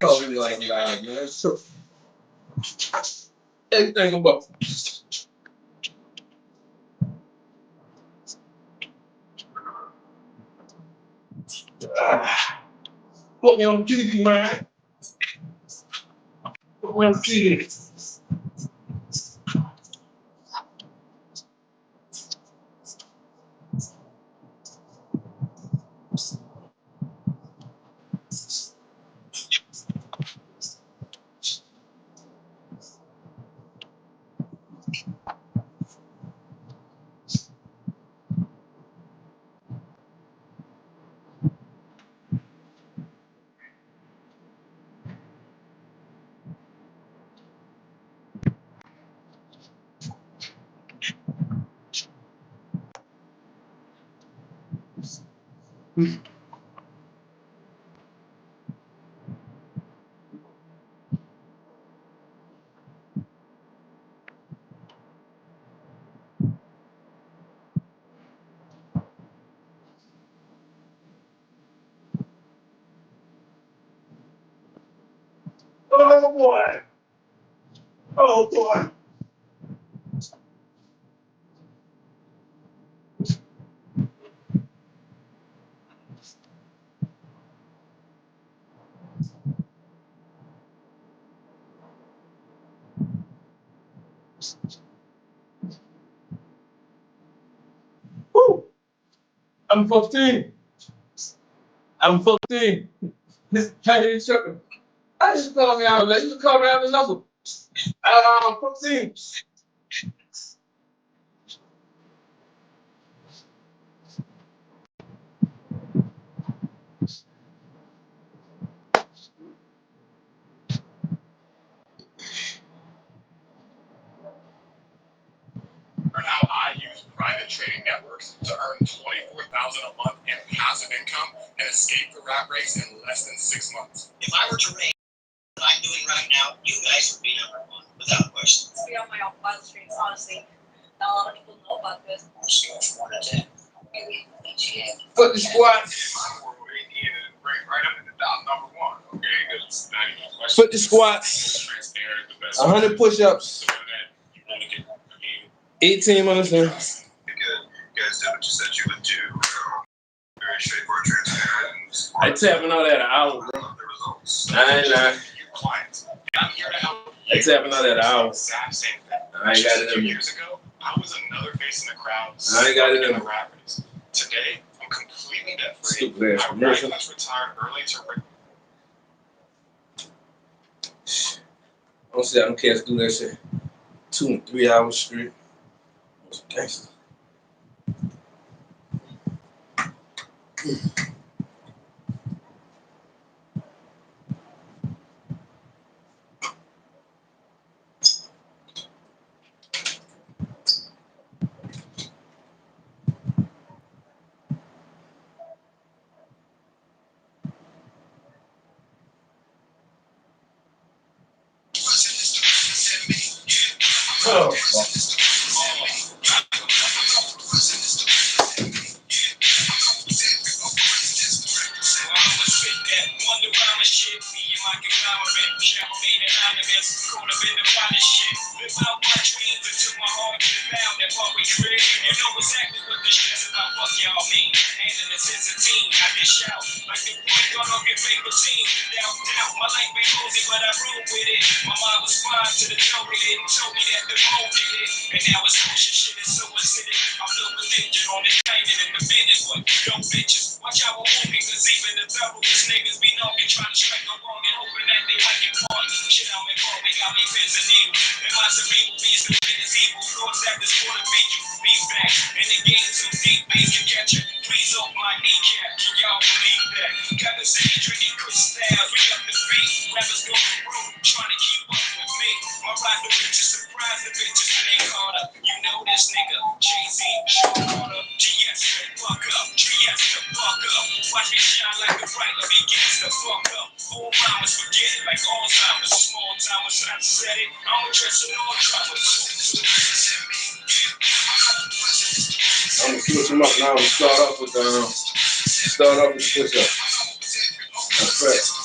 Oh, really like that, man. So, anything about put me on TV, man. Put me on TV. Oh boy. Oh boy. Woo. I'm 14. I'm 14. This Chinese sugar. I just call me out. Let you call me out the number. 14. For now, I use private trading networks to earn $24,000 a month in passive income and escape the rat race in less than 6 months. If I were to rate what I'm doing right now, you guys would be number one, without question. We on my own wild streets, honestly. Not a lot of people know about this. Let's go from 1 to 10. Maybe Foot the squats. Right up at the top, number one. Okay, it's not even a question. Foot the squats. Transparent, the best. 100 push-ups. So that you want to get, 18 minutes in. Good. You guys did what you said you would do. Very straightforward, transparent. I tapping out at an hour, bro. The results. I ain't lying. You clients. I'm here to help. I tapping out at an hour. Exact same thing. I ain't got it in 2 me. years ago, I was another face in the crowd. I ain't got it in the me. rat race. Today, I'm completely debt free. Stupid ass I commercial. retired early to. I don't see how them cats do that shit 2 and 3 hours straight. That's gangster. Oh, Watch out for moving, cause even the devilish niggas be knocking, trying to strike a wrong and hoping that they like it part. Shit, I'm involved, they got me pins and needles. And my cerebral beast, the is evil. Thoughts that this wanna beat you. Be back in the game, so deep, bass can catch you. Please off my kneecap, can y'all believe that? Got the city drinking crystals, we got the beat. Rappers going through, trying to keep up with me. My ride the bitches, surprise the bitches, Jay Carter. You know this nigga, Jay-Z, Sean Carter. GS, the fuck up, GS, the fuck up. Watch me shine like the bright, let me get the fuck up. Old rhymers forget it, like Alzheimer's. Small timers trying to set it, I'm addressing all troubles. I'm gonna switch them up now. I'm gonna start off with push-up. That's right.